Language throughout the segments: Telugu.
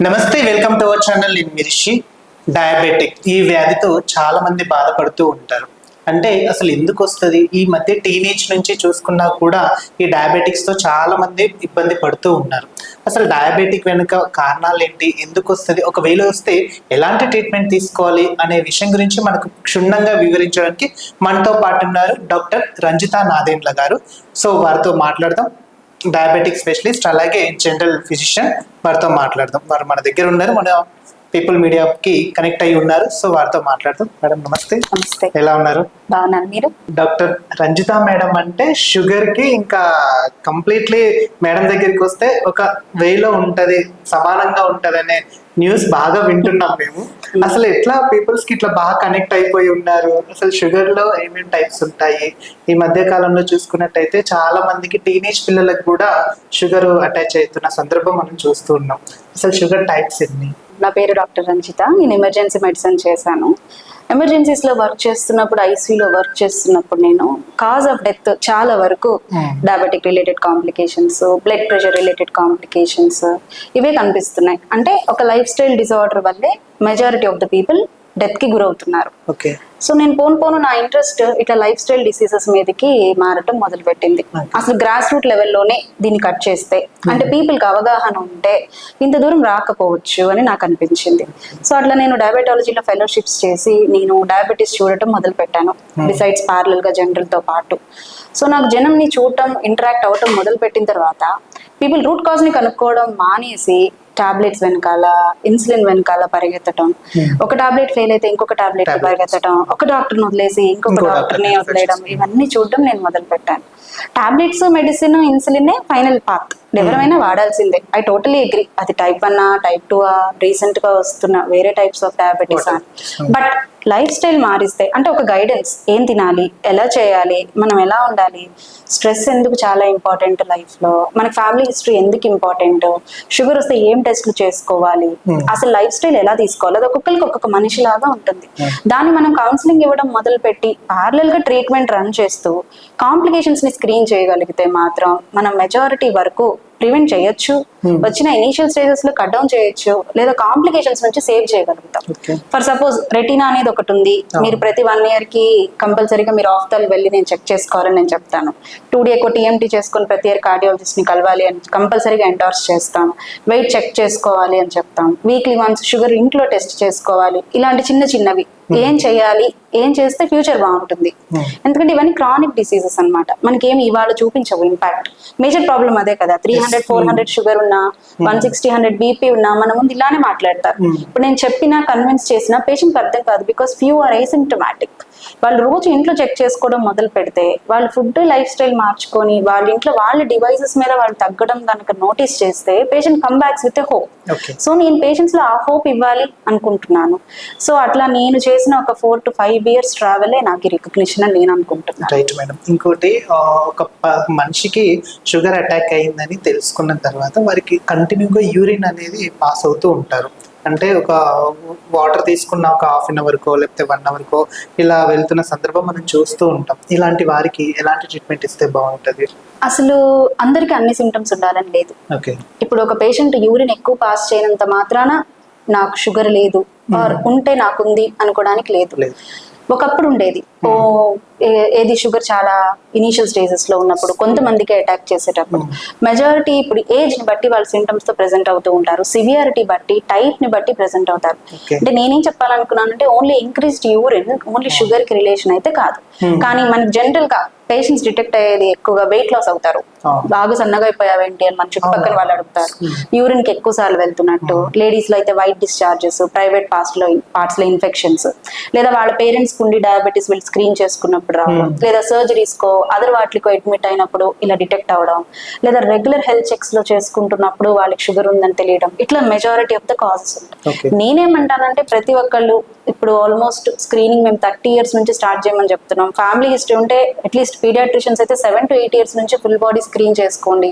నమస్తే, వెల్కమ్ టు అవర్ ఛానల్. నేను మిర్షి. డయాబెటిక్ ఈ వ్యాధితో చాలా మంది బాధపడుతూ ఉంటారు. అంటే అసలు ఎందుకు వస్తుంది? ఈ మధ్య టీనేజ్ నుంచి చూసుకున్నా కూడా ఈ డయాబెటిక్స్ తో చాలా మంది ఇబ్బంది పడుతూ ఉన్నారు. అసలు డయాబెటిక్ వెనుక కారణాలు ఏంటి, ఎందుకు వస్తుంది, ఒకవేళ వస్తే ఎలాంటి ట్రీట్మెంట్ తీసుకోవాలి అనే విషయం గురించి మనకు క్షుణ్ణంగా వివరించడానికి మనతో పాటు ఉన్నారు డాక్టర్ రంజితా నాదెండ్ల గారు. సో వారితో మాట్లాడదాం. డయాబెటిక్ స్పెషలిస్ట్, అలాగే జనరల్ ఫిజిషియన్. వారితో మాట్లాడదాం. వారు మన దగ్గర ఉన్నారు, మన పీపుల్ మీడియాకి కనెక్ట్ అయ్యి ఉన్నారు. సో వారితో మాట్లాడదాం. మేడం నమస్తే. నమస్తే. ఎలా ఉన్నారు? బాగున్నాను. మీరు? డాక్టర్ రంజితా మేడం అంటే షుగర్ కి ఇంకా కంప్లీట్లీ మేడం దగ్గరికి వస్తే ఒక వేలో ఉంటది, సమానంగా ఉంటది అనే న్యూస్ బాగా వింటున్నాం మేము. అసలు ఎట్లా పీపుల్స్ కి ఇట్లా బాగా కనెక్ట్ అయిపోయి ఉన్నారు? అసలు షుగర్ లో ఏమేమి టైప్స్ ఉంటాయి? ఈ మధ్య కాలంలో చూసుకున్నట్టయితే చాలా మందికి టీనేజ్ పిల్లలకు కూడా షుగర్ అటాచ్ అవుతున్న సందర్భం మనం చూస్తూ ఉన్నాం. అసలు షుగర్ టైప్స్ ఎన్ని? నా పేరు డాక్టర్ రంజిత. నేను ఎమర్జెన్సీ మెడిసిన్ చేశాను. ఎమర్జెన్సీస్లో వర్క్ చేస్తున్నప్పుడు, ఐసీయూలో వర్క్ చేస్తున్నప్పుడు నేను కాజ్ ఆఫ్ డెత్ చాలా వరకు diabetic related complications, blood pressure related complications ఇవే కనిపిస్తున్నాయి. అంటే ఒక లైఫ్ స్టైల్ డిజార్డర్ వల్లే majority of the people death కి గురవుతున్నారు. సో నేను పోను నా ఇంట్రెస్ట్ ఇట్లా లైఫ్ స్టైల్ డిసీజెస్ మీదకి మారటం మొదలు పెట్టింది. అసలు గ్రాస్ రూట్ లెవెల్లోనే దీన్ని కట్ చేస్తే, అంటే పీపుల్ కి అవగాహన ఉంటే ఇంత దూరం రాకపోవచ్చు అని నాకు అనిపించింది. సో అట్లా నేను డయాబెటాలజీలో ఫెలోషిప్స్ చేసి నేను డయాబెటీస్ చూడటం మొదలు పెట్టాను, బిసైడ్స్ ప్యారలల్ గా జనరల్ తో పాటు. సో నాకు జనంని చూడటం, ఇంటరాక్ట్ అవటం మొదలు పెట్టిన తర్వాత పీపుల్ రూట్ కాజ్ ని కనుక్కోవడం మానేసి టాబ్లెట్స్ వెనకాల, ఇన్సులిన్ వెనకాల పరిగెత్తడం, ఒక టాబ్లెట్ ఫెయిల్ అయితే ఇంకొక టాబ్లెట్ పరిగెత్తడం, ఒక డాక్టర్ని వదిలేసి ఇంకొక డాక్టర్ని వదిలేయడం, ఇవన్నీ చూడడం నేను మొదలు పెట్టాను. Tablets, medicine, insulin final path, ఎవరైనా వాడాల్సిందే. I totally agree. అది టైప్ 1, టైప్ 2, రీసెంట్ గా వస్తున్న వేరే టైప్స్ ఆఫ్ డయాబెటీస్ అని. బట్ లైఫ్ స్టైల్ మారిస్తే, అంటే ఒక గైడెన్స్, ఏం తినాలి, ఎలా చేయాలి, మనం ఎలా ఉండాలి, స్ట్రెస్ ఎందుకు చాలా ఇంపార్టెంట్ లైఫ్ లో, మన ఫ్యామిలీ హిస్టరీ ఎందుకు ఇంపార్టెంట్, షుగర్ వస్తే ఏం టెస్ట్లు చేసుకోవాలి, అసలు లైఫ్ స్టైల్ ఎలా తీసుకోవాలి, అది ఒక్కొక్కరికి ఒక్కొక్క మనిషిలాగా ఉంటుంది. దాన్ని మనం కౌన్సిలింగ్ ఇవ్వడం మొదలు పెట్టి ప్యారలల్ గా ట్రీట్మెంట్ రన్ చేస్తూ కాంప్లికేషన్స్ ని స్క్రీన్ చేయగలిగితే మాత్రం మనం మెజారిటీ వరకు ప్రివెంట్ చేయొచ్చు, వచ్చిన ఇనీషియల్ స్టేజెస్ లో కట్ డౌన్ చేయొచ్చు, లేదా కాంప్లికేషన్స్ నుంచి సేవ్ చేయగలుగుతాం. ఫర్ సపోజ్ రెటీనా అనేది ఒకటి ఉంది. మీరు ప్రతి 1 year కి కంపల్సరీగా మీరు ఆఫ్తాల్ వెళ్ళి నేను చెక్ చేసుకోవాలని నేను చెప్తాను. 2D ఎక్కువ టీఎంటీ చేసుకుని ప్రతి ఇయర్ కార్డియాలజిస్ట్ ని కలవాలి అని కంపల్సరీగా ఎండార్స్ చేస్తాం. వెయిట్ చెక్ చేసుకోవాలి అని చెప్తాం. వీక్లీ వన్స్ షుగర్ ఇంట్లో టెస్ట్ చేసుకోవాలి. ఇలాంటి చిన్న చిన్నవి ఏం చేయాలి, ఏం చేస్తే ఫ్యూచర్ బాగుంటుంది. ఎందుకంటే ఇవన్నీ క్రానిక్ డిసీజెస్ అన్నమాట. మనకేమి ఇవాళ చూపించవు ఇంపాక్ట్. మేజర్ ప్రాబ్లం అదే కదా. 300, 400 షుగర్ ఉన్నా, 160, 100 బీపీ ఉన్నా మన ముందు ఇలానే మాట్లాడతారు. ఇప్పుడు నేను చెప్పినా, కన్విన్స్ చేసినా పేషెంట్ అర్థం కాదు. Because few are asymptomatic. వాళ్ళు రోజు ఇంట్లో చెక్ చేసుకోవడం మొదలు పెడితే, వాళ్ళ ఫుడ్ లైఫ్ స్టైల్ మార్చుకొని వాళ్ళ ఇంట్లో వాళ్ళ డివైసెస్ మీద వాళ్ళు తగ్గడం కనుక నోటీస్ చేస్తే patient come backs with a hope. So నేను పేషెంట్స్ లో ఆ హోప్ ఇవ్వాలి అనుకుంటున్నాను. సో అట్లా నేను చేసిన ఒక 4 to 5 years ట్రావెలే నాకు రికగ్నిషన్ అని నేను అనుకుంటున్నాను. Right madam. ఇంకోటి, ఒక మనిషికి షుగర్ అటాక్ అయిందని తెలుసుకున్న తర్వాత వారికి కంటిన్యూగా యూరిన్ అనేది పాస్ అవుతూ ఉంటారు. అంటే ఒక వాటర్ తీసుకున్న ఒక 1/2 hour లేకపోతే 1 hour ఇలా వెళ్తున్న సందర్భం మనం చూస్తూ ఉంటాం. ఇలాంటి వారికి ఎలాంటి ట్రీట్మెంట్ ఇస్తే బాగుంటది? అసలు అందరికి అన్ని సిమ్టమ్స్ ఉండాలని లేదు. ఇప్పుడు ఒక పేషెంట్ యూరిన్ ఎక్కువ పాస్ చేయనంత మాత్రాన నాకు షుగర్ లేదు, ఆర్ ఉంటే నాకుంది అనుకోవడానికి లేదు. ఒకప్పుడు ఉండేది. ఏది షుగర్ చాలా ఇనీషియల్ స్టేజెస్ లో ఉన్నప్పుడు కొంతమందికి అటాక్ చేసేటప్పుడు. మెజారిటీ ఇప్పుడు ఏజ్ ని బట్టి వాళ్ళ సింటమ్స్ తో ప్రెసెంట్ అవుతూ ఉంటారు. సివియారిటీ బట్టి, టైప్ ని బట్టి ప్రెసెంట్ అవుతారు. అంటే నేనేం చెప్పాలనుకున్నానంటే only increased urine only sugar కి రిలేషన్ అయితే కాదు. కానీ మనకి జనరల్ గా పేషెంట్స్ డిటెక్ట్ అయ్యేది ఎక్కువగా వెయిట్ లాస్ అవుతారు. బాగా సన్నగా అయిపోయావేంటి అని మన చుట్టుపక్కల వాళ్ళు అడుగుతారు. యూరిన్ కి ఎక్కువ సార్లు వెళ్తున్నట్టు, లేడీస్ లో అయితే వైట్ డిశ్చార్జెస్, ప్రైవేట్ పార్ట్స్ లో ఇన్ఫెక్షన్స్, లేదా వాళ్ళ పేరెంట్స్ కుండి డయాబెటీస్ వీళ్ళు స్క్రీన్ చేసుకున్నప్పుడు రావడం, లేదా సర్జరీస్ కో అదర్ వాటికో అడ్మిట్ అయినప్పుడు ఇలా డిటెక్ట్ అవడం, లేదా రెగ్యులర్ హెల్త్ చెక్స్ లో చేసుకుంటున్నప్పుడు వాళ్ళకి షుగర్ ఉందని తెలియడం. ఇట్లా మెజారిటీ ఆఫ్ ద కాజెస్ ఉంటాయి. నేనేమంటానంటే ప్రతి ఒక్కళ్ళు ఇప్పుడు ఆల్మోస్ట్ స్క్రీనింగ్ మేము 30 years నుంచి స్టార్ట్ చేయమని చెప్తున్నాం. ఫ్యామిలీ హిస్టరీ ఉంటే అట్లీస్ట్ పీడియాట్రిషియన్స్ అయితే 7 to 8 years నుంచి ఫుల్ బాడీ స్క్రీన్ చేసుకోండి,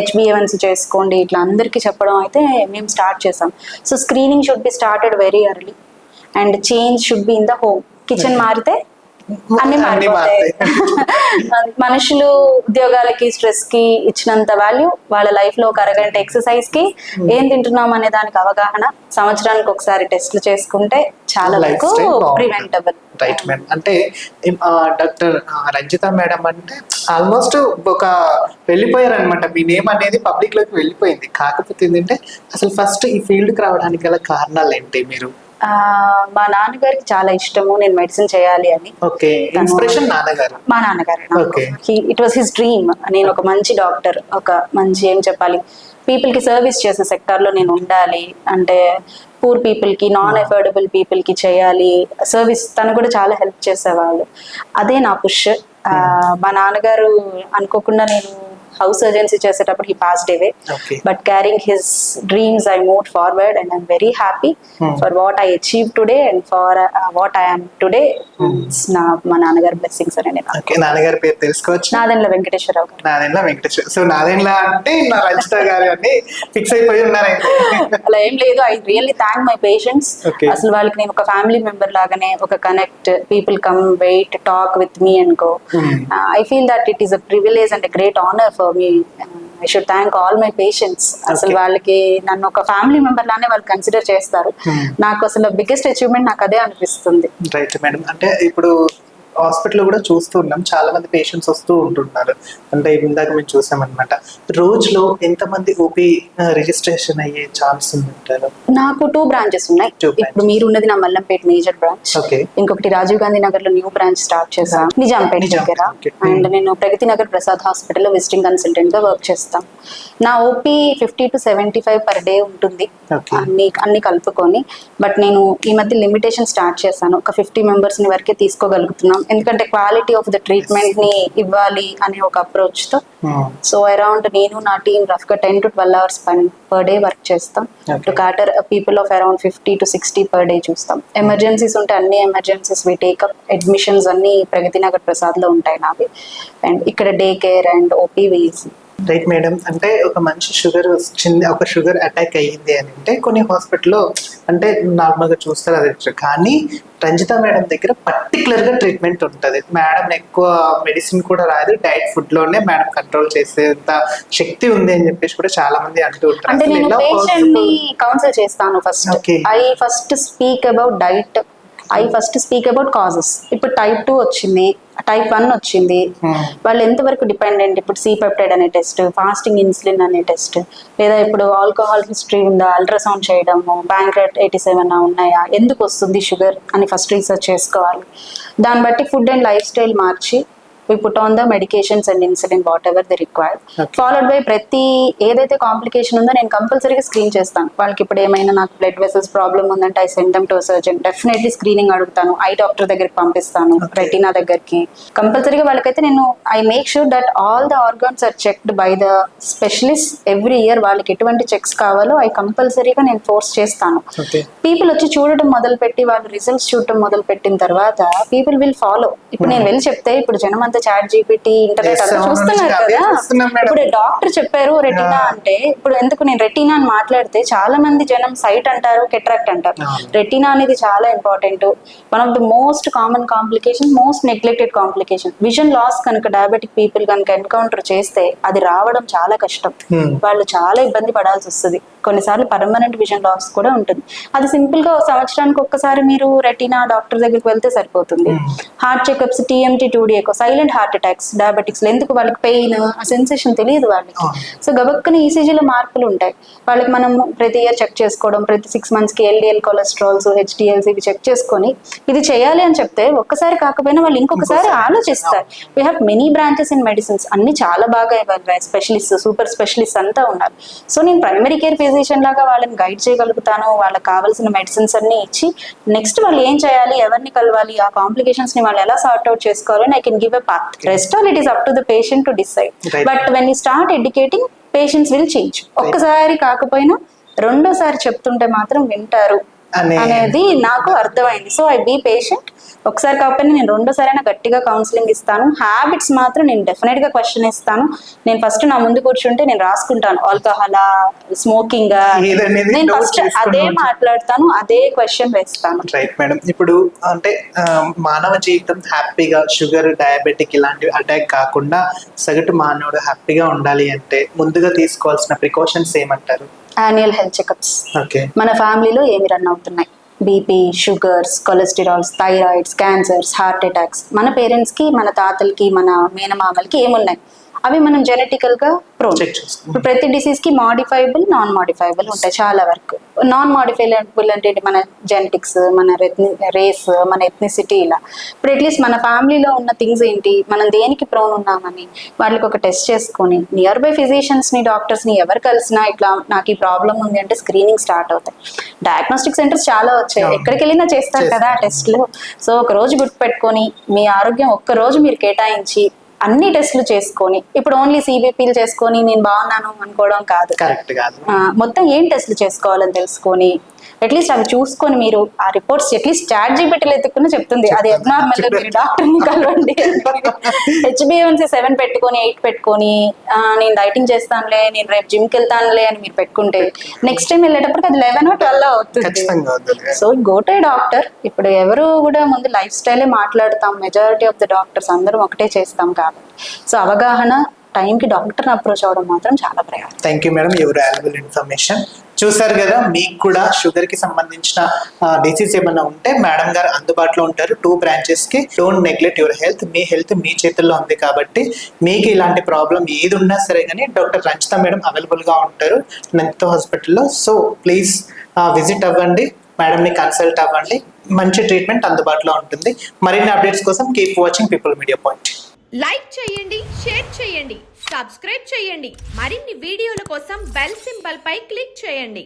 HbA1c చేసుకోండి, ఇట్లా అందరికీ చెప్పడం అయితే మేము స్టార్ట్ చేసాం. So screening should be started very early and change should be in the home. Kitchen మారితే అన్ని మారిపోతాయి. మనుషులు ఉద్యోగాలకి స్ట్రెస్ కి ఇచ్చినంత వాల్యూ వాళ్ళ లైఫ్ లో ఒక అరగంట ఎక్సర్సైజ్ కి ఏం తింటున్నాం అనే దానికి అవగాహన సంవత్సరానికి ఒకసారి టెస్ట్లు చేసుకుంటే చాలా వరకు ప్రివెంటబుల్. Right madam. అంటే డాక్టర్ రంజిత మేడం అంటే ఆల్మోస్ట్ ఒక వెళ్ళిపోయారు అనమాట, మీ నేమ్ అనేది పబ్లిక్ లోకి వెళ్ళిపోయింది. కాకపోతే ఏంటంటే అసలు ఫస్ట్ ఈ ఫీల్డ్ కి రావడానికి గల కారణాలు ఏంటి? మీరు మా నాన్నగారికి చాలా ఇష్టము నేను మెడిసిన్ చేయాలి అని. ఓకే, ఇన్స్పిరేషన్ నాన్నగారు. మా నాన్నగారు, Okay. It was his dream. నేను ఒక మంచి డాక్టర్, ఒక మంచి ఏం చెప్పాలి, పీపుల్ కి సర్వీస్ చేసే సెక్టార్ లో నేను ఉండాలి, అంటే పూర్ పీపుల్ కి, నాన్ అఫోర్డబుల్ పీపుల్ కి చేయాలి సర్వీస్. తను కూడా చాలా హెల్ప్ చేసేవాళ్ళు, అదే నా పుష్. మా నాన్నగారు అనుకోకుండా నేను హౌస్ సర్జన్సీ చేసేటప్పుడు he passed away, Okay. But carrying his dreams I move forward and I'm very happy for what I achieve today and for what I am today. మా నాన్నగారి బ్లెస్సింగ్స్ అని. ఓకే, నాన్నగారి పేరు తెలుసుకోవచ్చు? నాదెండ్ల వెంకటేశ్వరరావు గారు. నాదెండ్ల వెంకటేశ్వర. సో నాదెండ్ల అంటే నా రంజిత గారు అని ఫిక్స్ అయిపోయి ఉన్నారైతే. అలా ఏం లేదు. I really thank my patients. Okay. అసలు వాళ్ళకి నేను ఒక ఫ్యామిలీ మెంబర్ లాగానే, ఒక connect, people come wait talk with me and go. I feel that it is a privilege and a great honour for me. I should thank all my patients. అసలు వాళ్ళకి నన్ను ఒక ఫ్యామిలీ మెంబర్ లానే వాళ్ళు కన్సిడర్ చేస్తారు. నాకు అసలు బిగ్గెస్ట్ అచీవ్మెంట్ నాకు అదే అనిపిస్తుంది. Right madam. అంటే ఇప్పుడు హాస్పిటల్లో కూడా చూస్తూ ఉన్నాం, చాలా మంది పేషెంట్స్ వస్తూ ఉంటున్నారు. అంటే ఇందాక మేము చూసామన్నమాట. రోజులో ఎంతమంది ఓపీ రిజిస్ట్రేషన్ అయ్యే ఛాన్స్ ఉందంటారు? నాకు 2 బ్రాంచెస్ ఉన్నాయి. Two branches. ఇప్పుడు మీరు ఉన్నది నా మల్లంపేట మేజర్ బ్రాంచ్. ఓకే. ఇంకొకటి రాజీవ్ గాంధీ నగర్ లో న్యూ బ్రాంచ్ స్టార్ట్ చేశాను, నిజాంపేట దగ్గర. Okay. అండ్ నేను ప్రగతి నగర్ ప్రసాద్ హాస్పిటల్లో విజిటింగ్ కన్సల్టెంట్ గా వర్క్ చేస్తాను. నా ఓపీ 50 to 75 పర్ డే ఉంటుంది, Okay. అన్ని కలుపుకొని. బట్ నేను ఈ మధ్య లిమిటేషన్ స్టార్ట్ చేశాను, ఒక 50 మెంబర్స్ ని వరకే తీసుకోగలుగుతున్నాం, ఎందుకంటే క్వాలిటీ ఆఫ్ ద ట్రీట్మెంట్ ని ఇవ్వాలి అనే ఒక అప్రోచ్ తో. సో అరౌండ్ నేను నా టీమ్ రఫ్ గా 10 to 12 hours per day work చేస్తాం. Okay. To క్యాటర్ people of around 50 to 60 per day చూస్తాం. ఎమర్జెన్సీస్ ఉంటే అన్ని ఎమర్జెన్సీస్ వి టేకప్. అడ్మిషన్స్ అన్ని ప్రగతి నగర్ ప్రసాద్ లో ఉంటాయి నావి. అండ్ ఇక్కడ డే కేర్ అండ్ ఓపీ వేసి. Right madam. అంటే ఒక మంచి షుగర్ వచ్చింది, ఒక షుగర్ అటాక్ అయ్యింది అని అంటే కొన్ని హాస్పిటల్లో అంటే నార్మల్గా చూస్తారు అది, కానీ రంజిత మేడం దగ్గర పర్టికులర్గా ట్రీట్మెంట్ ఉంటుంది. మేడం ఎక్కువ మెడిసిన్ కూడా రాదు, డైట్ ఫుడ్లోనే మేడం కంట్రోల్ చేసేంత శక్తి ఉంది అని చెప్పేసి కూడా చాలా మంది అంటూ ఉంటారు. అంటే అసలు నేను ఎలా పేషెంట్ ని possible? కౌన్సిల్ చేస్తాను first. Okay. I first speak about diet, I first speak about causes. ఇప్పుడు టైప్ 2 వచ్చింది, టైప్ 1 వచ్చింది, వాళ్ళు ఎంతవరకు డిపెండెంట్. ఇప్పుడు సి పెప్టైడ్ అనే టెస్ట్, ఫాస్టింగ్ ఇన్సులిన్ అనే టెస్ట్, లేదా ఇప్పుడు ఆల్కహాల్ హిస్టరీ ఉందా, అల్ట్రాసౌండ్ చేయడము, ప్యాంక్రెట్ 87 ఉన్నాయా, ఎందుకు వస్తుంది షుగర్ అని ఫస్ట్ రీసెర్చ్ చేసుకోవాలి. దాన్ని బట్టి food and life style March we put on the medications and insulin whatever they require. Okay. Followed by ప్రతి ఏదైతే కాంప్లికేషన్ ఉందో నేను కంపల్సరీగా స్క్రీన్ చేస్తాను. వాళ్ళకి ఇప్పుడు ఏమైనా నాకు బ్లడ్ వెసల్స్ ప్రాబ్లమ్ ఉందంటే I send them to surgeon. Definitely screening అడుగుతాను, ఐ డాక్టర్ దగ్గరికి పంపిస్తాను, రెటీనా దగ్గరికి. కంపల్సరీగా వాళ్ళకైతే నేను I make sure that all the organs are checked by the specialist every year. వాళ్ళకి ఎటువంటి చెక్స్ కావాలో ఐ కంపల్సరీగా నేను ఫోర్స్ చేస్తాను. పీపుల్ వచ్చి చూడటం మొదలుపెట్టి వాళ్ళు రిజల్ట్స్ చూడటం మొదలు పెట్టిన తర్వాత పీపుల్ విల్ ఫాలో. ఇప్పుడు నేను వెళ్ళి చెప్తే ఇప్పుడు జనం అంతా చాట్ జీపీటీ ఇంటర్నెట్ అంతా చూస్తున్నారు కదా. ఇప్పుడు డాక్టర్ చెప్పారు రెటీనా అంటే, ఇప్పుడు ఎందుకు నేను రెటీనా అని మాట్లాడితే చాలా మంది జనం సైట్ అంటారు, కెట్రాక్ట్ అంటారు. రెటీనా అనేది చాలా important. One of the most common complication, most neglected complication. Vision loss కనుక డయాబెటిక్ పీపుల్ కనుక ఎన్కౌంటర్ చేస్తే అది రావడం చాలా కష్టం. వాళ్ళు చాలా ఇబ్బంది పడాల్సి వస్తుంది. కొన్నిసార్లు పర్మనెంట్ విజన్ లాస్ కూడా ఉంటుంది. అది సింపుల్ గా సంవత్సరానికి ఒక్కసారి మీరు రెటీనా డాక్టర్ దగ్గరికి వెళ్తే సరిపోతుంది. Heart checkups, TMT, 2D echo, silent heart attacks diabetics ఎందుకు వాళ్ళకి పెయిన్ ఆ సెన్సేషన్ తెలియదు వాళ్ళకి. సో గబక్కన ఈసీజీలో మార్పులు ఉంటాయి. వాళ్ళకి మనం ప్రతి ఇయర్ చెక్ చేసుకోవడం, ప్రతి 6 months కి ఎల్డిఎల్ కొలెస్ట్రాల్స్, హెచ్డిఎల్స్ ఇవి చెక్ చేసుకొని ఇది చేయాలి అని చెప్తే ఒక్కసారి కాకపోయినా వాళ్ళు ఇంకొకసారి ఆలోచిస్తారు. We have many branches in medicines, అన్ని చాలా బాగా ఇవ్వాలి, స్పెషలిస్ట్, సూపర్ స్పెషలిస్ట్ అంతా ఉన్నారు. సో నేను ప్రైమరీ కేర్ ఫిజిషియన్ లాగా వాళ్ళని గైడ్ చేయగలుగుతాను. వాళ్ళకి కావాల్సిన మెడిసిన్స్ అన్ని ఇచ్చి నెక్స్ట్ వాళ్ళు ఏం చేయాలి, ఎవరిని కలవాలి, ఆ కాంప్లికేషన్స్ ని వాళ్ళు ఎలా సార్ట్ అవుట్ చేసుకోవాలి, I can give a path. Rest all it is up to the patient to decide. Right. But when you start educating, patients will change. ఒక్కసారి కాకపోయినా రెండోసారి చెప్తుంటే మాత్రం వింటారు. అనేది నాకు అర్థమైంది. So I be patient. ఒకసారి కాకపోయినా నేను రెండోసారైనా గట్టిగా కౌన్సిలింగ్ ఇస్తాను. హ్యాబిట్స్ మాత్రం నేను డెఫినెట్ గా క్వశ్చన్ ఇస్తాను. నేను ఫస్ట్ నా ముందు కూర్చుంటే నేను రాసుకుంటాను, ఆల్కహాలా, స్మోకింగ్, నేను ఫస్ట్ అదే మాట్లాడతాను, అదే క్వశ్చన్ వేస్తాను. Right madam. ఇప్పుడు అంటే మానవ జీవితం హ్యాపీగా షుగర్, డయాబెటిక్ ఇలాంటివి అటాక్ కాకుండా సగటు మానవుడు హ్యాపీగా ఉండాలి అంటే ముందుగా తీసుకోవాల్సిన ప్రికాషన్స్ ఏమంటారు? Annual health checkups. ఓకే. మన ఫ్యామిలీలో ఏమి రన్ అవుతున్నాయి, BP, sugars, cholesterols, thyroids, cancers, heart attacks, మన పేరెంట్స్కి, మన తాతలకి, మన మేనమామలకి ఏమున్నాయి, అవి మనం జెనెటికల్ గా ప్రోన్. ఇప్పుడు ప్రతి డిసీజ్ కి మాడిఫైబుల్, నాన్ మాడిఫైబుల్ ఉంటాయి చాలా వరకు. నాన్ మాడిఫైబుల్ అంటే మన జెనెటిక్స్, మన రేస్, మన ఎథ్నిసిటీ, ఇలా. ఇప్పుడు అట్లీస్ట్ మన ఫ్యామిలీలో ఉన్న థింగ్స్ ఏంటి, మనం దేనికి ప్రోన్ ఉన్నామని వాళ్ళకి ఒక టెస్ట్ చేసుకొని నియర్ బై ఫిజిషియన్స్ ని, డాక్టర్స్ ని ఎవరు కలిసినా ఇట్లా నాకు ఈ ప్రాబ్లం ఉంది అంటే స్క్రీనింగ్ స్టార్ట్ అవుతాయి. డయాగ్నోస్టిక్ సెంటర్స్ చాలా వచ్చాయి, ఎక్కడికి వెళ్ళినా చేస్తారు కదా టెస్ట్లు. సో ఒక రోజు గుర్తుపెట్టుకొని మీ ఆరోగ్యం ఒక్క రోజు మీరు కేటాయించి అన్ని టెస్టులు చేసుకొని, ఇప్పుడు ఓన్లీ సిబిపిలు చేసుకొని నేను బాగున్నాను అనుకోవడం కాదు, కరెక్ట్ కాదు. మొత్తం ఏం టెస్టులు చేసుకోవాలని తెలుసుకొని అట్లీస్ట్ అవి చూసుకొని మీరు ఆ రిపోర్ట్స్ అట్లీస్ట్ ChatGPTలో ఎత్తుకుని చెప్తుంది అది అబ్నార్మల్, మీరు డాక్టర్ని కలవండి. HbA1c 7 పెట్టుకొని 8 పెట్టుకొని నేను డైటింగ్ చేస్తానులే, నేను రేపు జిమ్కి వెళ్తానులే అని మీరు పెట్టుకుంటే నెక్స్ట్ టైం వెళ్ళేటప్పటికి అది 11 or 12 అవుతుంది. So go to doctor. ఇప్పుడు ఎవరు కూడా ముందు లైఫ్ స్టైలే మాట్లాడతాం, మెజారిటీ ఆఫ్ ద డాక్టర్స్ అందరం ఒకటే చేస్తాం కాబట్టి. సో అవగాహన, టైంకి డాక్టర్ని అప్రోచ్ అవ్వడం మాత్రం చాలా ప్రయాసం. Thank you madam, your valuable information. చూసారు కదా, మీకు కూడా షుగర్ కి సంబంధించిన డిసీజ్ ఏమైనా ఉంటే మేడం గారు అందుబాటులో ఉంటారు 2 branches కి. Don't neglect your health. మీ హెల్త్ మీ చేతుల్లో ఉంది కాబట్టి మీకు ఇలాంటి ప్రాబ్లం ఏది ఉన్నా సరే కానీ డాక్టర్ రంజిత మేడం అవైలబుల్ గా ఉంటారు నెంతో హాస్పిటల్లో. సో ప్లీజ్ విజిట్ అవ్వండి, మేడంని కన్సల్ట్ అవ్వండి, మంచి ట్రీట్మెంట్ అందుబాటులో ఉంటుంది. మరిన్ని అప్డేట్స్ కోసం keep watching people media point. Like చేయండి, షేర్ చేయండి, సబ్స్క్రైబ్ చేయండి. మరిన్ని వీడియోల కోసం బెల్ సింబల్ పై క్లిక్ చేయండి.